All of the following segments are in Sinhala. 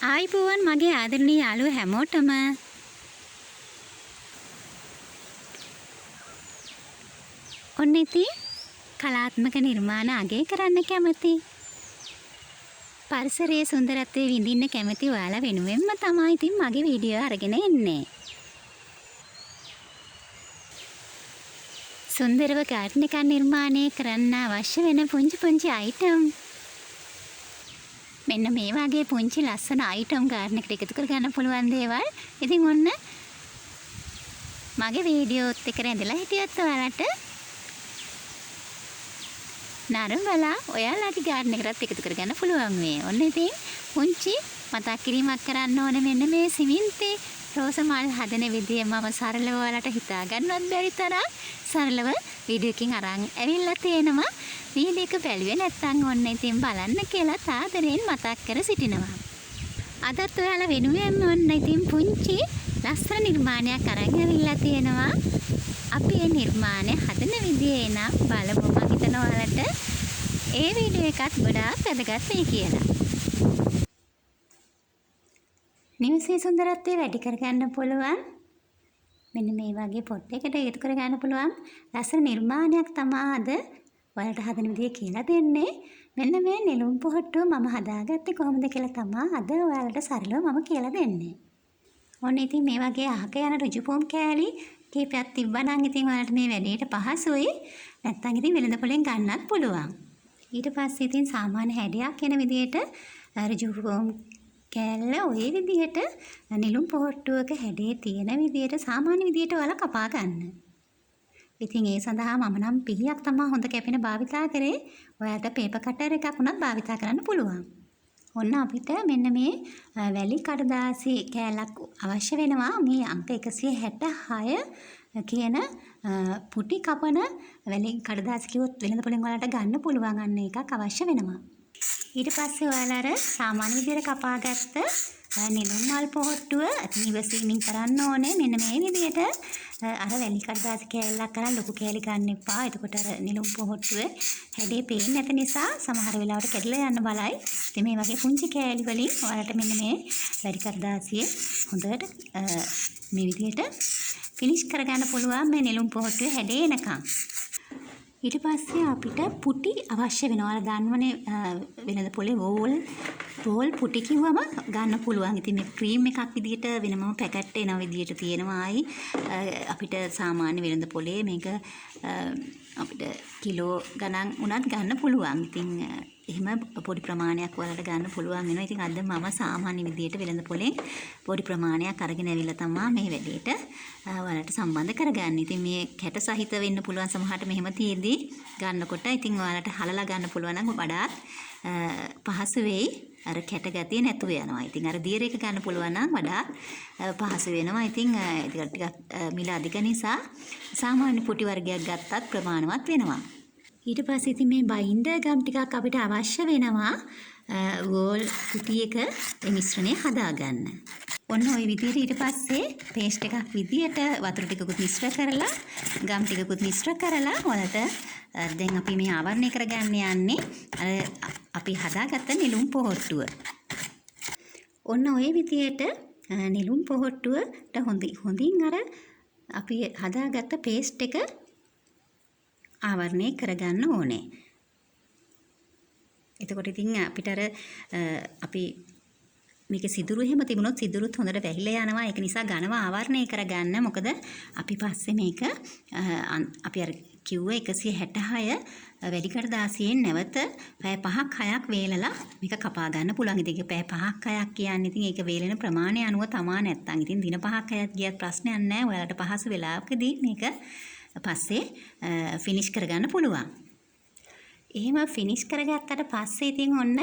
ආයිබෝවන් මගේ ආදරණීය යාළුවෝ හැමෝටම ඔන්න ඉතින් කලාත්මක නිර්මාණ අගය කරන්න කැමති පරිසරයේ සුන්දරත්වයේ විඳින්න කැමති ඔයාලා වෙනුවෙන්ම තමයි ඉතින් මගේ වීඩියෝ අරගෙන එන්නේ. සුන්දරව ගාඩන් එකක් නිර්මාණය කරන්න අවශ්‍ය වෙන පුංචි අයිටම් මෙන්න මේ වගේ පුංචි ලස්සන අයිටම් ගාඩන් එකට එකතු කරගන්න පුළුවන් දේවල්. ඉතින් ඔන්න මගේ වීඩියෝත් එක්ක රැඳිලා හිටියත් ඔයාලට නරඹලා ඔයාලගේ ගාඩන් එකටත් එකතු කරගන්න පුළුවන් මේ. ඔන්න ඉතින් පුංචි මතක් කිරීමක් කරන්න ඕනේ මෙන්න මේ සිමෙන්ති රෝස මල් හදන විදිය මම සරලව ඔයාලට හිතා ගන්නවත් බැරි තරම් සරලව වීඩියෝ එකකින් අරන් ඇවිල්ලා තියෙනවා. වීඩියෝ එක බැලුවේ නැත්නම් ඔන්න ඉතින් බලන්න කියලා ආදරෙන් මතක් කර සිටිනවා. අදත් ඔයාලා වෙනුවෙන් ඔන්න ඉතින් පුංචි ලස්සන නිර්මාණයක් අරන් ඇවිල්ලා තියෙනවා. අපි මේ නිර්මාණය හදන විදිය එනම් බලමු. මම හිතනවා ඔයාලට ඒ වීඩියෝ එකත් ගොඩාක් වැදගත් වෙයි කියලා. නිවසේ සුන්දරත්වය වැඩි කරගන්න පුළුවන්. මෙන්න මේ වගේ පොට් එකකට එකතු කරගන්න පුළුවන් ලස්සන නිර්මාණයක් තමයි අද ඔයාලට හදන විදිය කියලා දෙන්නේ. මෙන්න මේ නෙළුම් පොහට්ටුව මම හදාගත්තේ කොහොමද කියලා තමයි අද ඔයාලට සරලව මම කියලා දෙන්නේ. ඔන්න ඉතින් මේ වගේ අහක යන ඍජු පොම් කෑලි කීපයක් තිබ්බනම් ඉතින් ඔයාලට මේ වැඩේට පහසුයි. නැත්නම් ඉතින් වෙළඳ පොලෙන් ගන්නත් පුළුවන්. ඊට පස්සේ ඉතින් සාමාන්‍ය හැඩයක් එන විදියට ඍජු පොම් කෑල්ල ඔය විදියට නෙළුම් පොහට්ටුවක හැඩේ තියෙන විදියට සාමාන්‍ය විදියට ඔයාලා කපා ගන්න. ඉතින් ඒ සඳහා මම නම් පිහියක් තමයි හොඳ කැපෙන භාවිතා කරේ. ඔයාලට පේපර් කටර් එකක් උනත් භාවිතා කරන්න පුළුවන්. ඔන්න අපිට මෙන්න මේ වැලි කඩදාසි කෑල්ලක් අවශ්‍ය වෙනවා. මේ අංක 166 කියන පුටි කපන වැලි කඩදාසි කිව්වොත් වෙළඳ පොලෙන් ඔයාලට ගන්න පුළුවන් අන්න එකක් අවශ්‍ය වෙනවා. ඊට පස්සේ ඔයාලා අර සාමාන්‍ය විදියට කපාගත්ත නෙළුම් මල් පොහට්ටුව ඉවසීමෙන් කරන්න ඕනේ. මෙන්න මේ විදියට අර වැලි කඩදාසි කෑල්ලක් කරන් ලොකු කෑලි ගන්න එපා. එතකොට අර නෙළුම් පොහට්ටුව හැඩේ පේන්නේ නැති නිසා සමහර වෙලාවට කැඩලා යන්න බලයි. ඉතින් මේ වගේ පුංචි කෑලි වලින් ඔයාලට මෙන්න මේ වැලි කඩදාසිය හොඳට මේ විදියට ෆිනිෂ් කරගන්න පුළුවන් මේ නෙළුම් පොහට්ටුවේ හැඩේ එනකම්. ඊට පස්සේ අපිට පුටි අවශ්‍ය වෙනවා. ඔයාලා දන්නවනේ වෙනද පොලේ රෝල් පුටි කිව්වම ගන්න පුළුවන්. ඉතින් මේ ක්‍රීම් එකක් විදියට වෙනම පැකට් එන විදියට තියෙනවා. අපිට සාමාන්‍ය වෙනද පොලේ මේක අපිට කිලෝ ගණන් උනත් ගන්න පුළුවන්. ඉතින් එහෙම පොඩි ප්‍රමාණයක් ඔයාලට ගන්න පුළුවන් වෙනවා. ඉතින් අද මම සාමාන්‍ය විදියට වෙළඳ පොලෙන් පොඩි ප්‍රමාණයක් අරගෙන ඇවිල්ලා තමයි මේ වැඩේට ඔයාලට සම්බන්ධ කරගන්නේ. ඉතින් මේ කැට සහිත වෙන්න පුළුවන් සමහරට මෙහෙම තියෙද්දි ගන්නකොට. ඉතින් ඔයාලට හලලා ගන්න පුළුවන් නම් වඩාත් පහසු වෙයි. අර කැට ගැතිය නැතුව යනවා. ඉතින් අර දියර එක ගන්න පුළුවන් නම් වඩාත් පහසු වෙනවා. ඉතින් ඒක ටිකක් මිල අධික නිසා සාමාන්‍ය පුටි වර්ගයක් ගත්තත් ප්‍රමාණවත් වෙනවා. ඊට පස්සේ ඉතින් මේ බයින්ඩර් ගම් ටිකක් අපිට අවශ්‍ය වෙනවා වෝල් කුටියක මේ මිශ්‍රණය හදාගන්න. ඔන්න ওই විදිහට ඊට පස්සේ පේස්ට් එකක් විදියට වතුර ටිකකුත් මිශ්‍ර කරලා ගම් ටිකකුත් මිශ්‍ර කරලා ඔයාලට දැන් අපි මේ ආවරණය කරගන්න යන්නේ අපි හදාගත්ත නෙළුම් පොහට්ටුව. ඔන්න ওই විදියට නෙළුම් පොහට්ටුවට හොඳින් අර අපි හදාගත්ත පේස්ට් එක ආවරණය කරගන්න ඕනේ. එතකොට ඉතින් අපිට අර අපි මේක සිදුරු එහෙම තිබුණොත් සිදුරුත් හොඳට වැහිලා යනවා. ඒක නිසා ඝනව ආවරණය කරගන්න. මොකද අපි පස්සේ මේක අපි අර කිව්ව 166 වැඩි කඩදාසියෙන් නැවත පැය 5ක් 6ක් වේලලා මේක කපා ගන්න පුළුවන්. ඉතින් පැය 5ක් 6ක් කියන්නේ ඉතින් ඒක වේලෙන ප්‍රමාණය අනුව තමයි. නැත්තම් ඉතින් දින 5ක් 6ක් ගියත් ප්‍රශ්නයක් නැහැ. ඔයාලට පහසු වෙලාවකදී මේක පස්සේ ෆිනිෂ් කරගන්න පුළුවන්. එහෙම ෆිනිෂ් කරගත්තට පස්සේ ඉතින් ඔන්න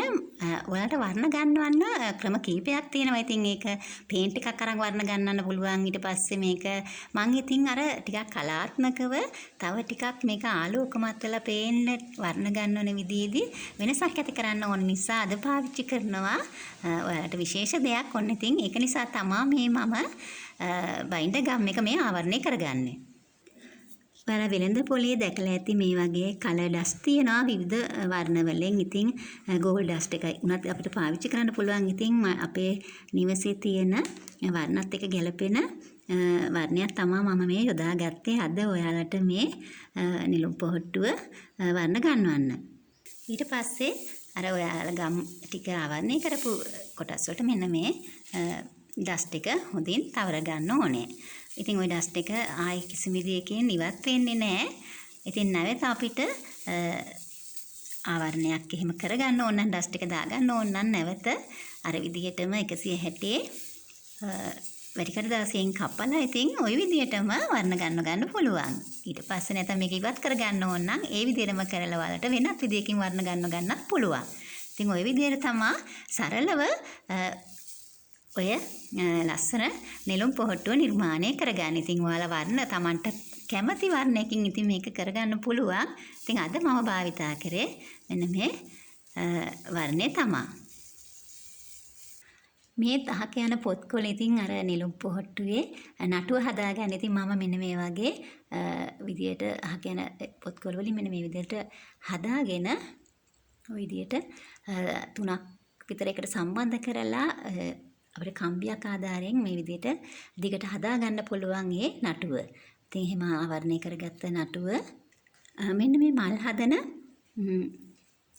ඔයාලට වර්ණ ගන්නවන්න ක්‍රම කීපයක් තියෙනවා. ඉතින් ඒක පේන්ට් එකක් අරන් වර්ණ ගන්නන්න පුළුවන්. ඊට පස්සේ මේක මම ඉතින් අර ටිකක් කලාත්මකව තව ටිකක් මේක ආලෝකමත් වෙලා පේන්න වර්ණ ගන්නවන විදිහේදී වෙනසක් ඇති කරන්න ඕන නිසා අද පාවිච්චි කරනවා ඔයාලට විශේෂ දෙයක්. ඔන්න ඉතින් ඒක නිසා තමයි මේ මම බයින්ඩර් ගම් එක මේ ආවරණය කරගන්නේ. ඔයාලා වෙළඳ පොලේ දැකලා ඇති මේ වගේ කලර් ඩස්ට් තියෙනවා විවිධ වර්ණ වලින්. ඉතින් ගෝල්ඩ් ඩස්ට් එකයි උනත් අපිට පාවිච්චි කරන්න පුළුවන්. ඉතින් අපේ නිවසේ තියෙන වර්ණත් එක්ක ගැලපෙන වර්ණයක් තමයි මම මේ යොදාගත්තේ අද ඔයාලට මේ නිලුම් පොහට්ටුව වර්ණ ගන්නවන්න. ඊට පස්සේ අර ඔයාලා ගම් ටික ආවරණය කරපු කොටස් වලට මෙන්න මේ ඩස්ට් එක හොඳින් තවර ගන්න ඕනේ. ඉතින් ওই ඩස්ට් එක ආයි කිසිම විදියකින් ඉවත් වෙන්නේ නැහැ. ඉතින් නැවත අපිට ආවරණයක් එහෙම කරගන්න ඕන නම් ඩස්ට් එක දාගන්න ඕන නම් නැවත අර විදිහටම 160 වැඩිකර දාසියෙන් කපලා ඉතින් ওই විදිහටම වර්ණ ගන්න පුළුවන්. ඊට පස්සේ නැත්නම් මේක ඉවත් කරගන්න ඕන නම් ඒ විදිහටම කරලා වලට වෙනත් විදියකින් වර්ණ ගන්නත් පුළුවන්. ඉතින් ওই විදිහට තමයි සරලව ඔය ලස්සන නෙළුම් පොහට්ටුව නිර්මාණය කරගන්න. ඉතින් ඔයාලා වර්ණ Tamanට කැමති වර්ණයකින් ඉතින් මේක කරගන්න පුළුවන්. ඉතින් අද මම භාවිතා කරේ මෙන්න මේ වර්ණය තමයි. මේ තහක යන පොත්කොළ ඉතින් අර නෙළුම් පොහට්ටුවේ නටුව හදාගන්න. ඉතින් මම මෙන්න මේ වගේ විදියට අහක යන පොත්කොළ වලින් මෙන්න මේ විදියට හදාගෙන ওই විදියට තුනක් විතර එකට සම්බන්ධ කරලා අපිට කම්බියක් ආධාරයෙන් මේ විදිහට දිගට හදා ගන්න පුළුවන් මේ නටුව. ඉතින් එහෙම ආවරණය කරගත්ත නටුව මෙන්න මේ මල් හදන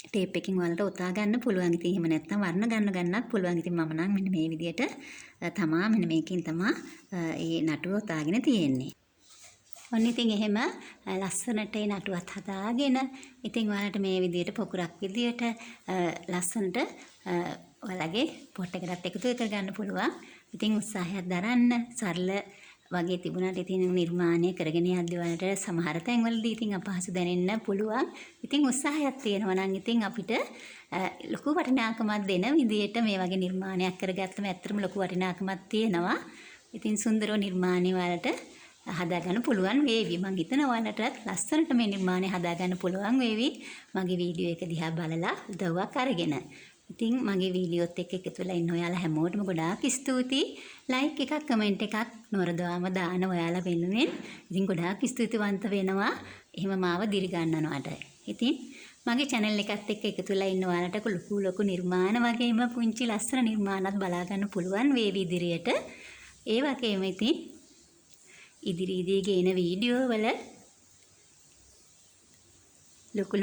ටේප් එකකින් වලට ඔතා ගන්න පුළුවන්. ඉතින් එහෙම නැත්නම් වර්ණ ගන්නත් පුළුවන්. ඉතින් මම නම් මෙන්න මේ විදිහට තමා මෙන්න මේකෙන් තමා මේ නටුව ඔතාගෙන තියෙන්නේ. ඔන්න ඉතින් එහෙම ලස්සනට ඒ නටුවත් හදාගෙන ඉතින් ඔයාලට මේ විදිහට පොකුරක් විදිහට ලස්සනට ඔයාලගේ පොට් එකකට එකතු කරගන්න පුළුවන්. ඉතින් උත්සාහයක් දරන්න සරල වගේ තිබුණාට ඉතින් නිර්මාණය කරගෙන යද්දී ඔයාලට සමහර තැන්වලදී ඉතින් අපහසු දැනෙන්න පුළුවන්. ඉතින් උත්සාහයක් තියෙනවා නම් ඉතින් අපිට ලොකු වටිනාකමක් දෙන විදිහට මේ වගේ නිර්මාණයක් කරගත්තම ඇත්තටම ලොකු වටිනාකමක් තියෙනවා. ඉතින් සුන්දරව නිර්මාණය ඔයාලට හදාගන්න පුළුවන් වේවි. මම හිතනවා ඔයාලටත් ලස්සනට මේ නිර්මාණය හදාගන්න පුළුවන් වේවි. මගේ වීඩියෝ එක දිහා බලලා උදව්වක් අරගෙන. ඉතින් මගේ වීඩියෝත් එක්ක එකතු වෙලා ඉන්න ඔයාලා හැමෝටම ගොඩාක් ස්තුතියි. ලයික් එකක් කමෙන්ට් එකක් නොරදවාම දාන ඔයාලා වෙනුවෙන්. ඉතින් ගොඩාක් ස්තුතිවන්ත වෙනවා. එහෙම මාව දිරි ගන්නනවාට. ඉතින් මගේ channel එකත් එක්ක එකතු වෙලා ඉන්න ඔයාලට ලොකු නිර්මාණ වගේම පුංචි ලස්සන නිර්මාණත් බලා ගන්න පුළුවන් වේවි ඉදිරියට. ඒ වගේම ඉතින් ඉදිරියේදී ගේන වීඩියෝ වල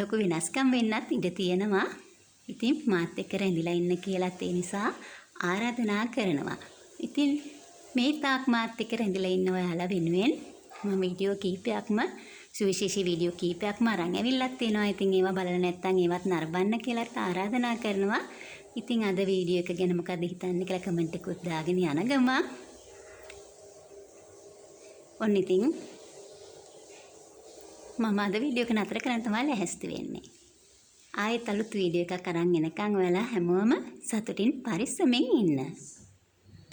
ලොකු වෙනස්කම් වෙන්නත් ඉඩ තියෙනවා. ඉතින් මාත් එක්ක රැඳිලා ඉන්න කියලාත් ඒ නිසා ආරාධනා කරනවා. ඉතින් මේ තාක් මාත් එක්ක රැඳිලා ඉන්න ඔයාලා වෙනුවෙන් මම වීඩියෝ කීපයක්ම සුවිශේෂී වීඩියෝ කීපයක්ම අරන් ඇවිල්ලත් තියෙනවා. ඉතින් ඒවා බලලා නැත්නම් ඒවත් නරඹන්න කියලාත් ආරාධනා කරනවා. ඉතින් අද වීඩියෝ එක ගැන මොකද හිතන්නේ කියලා කමෙන්ට් එකක් දාගෙන යන ගමන් ඔන්න ඉතින් මම අද වීඩියෝ එක නතර කරන් තමයි ලැහැස්ති වෙන්නේ. ආයෙත් අලුත් වීඩියෝ එකක් අරන් එනකන් ඔයාලා හැමෝම සතුටින් පරිස්සමෙන් ඉන්න.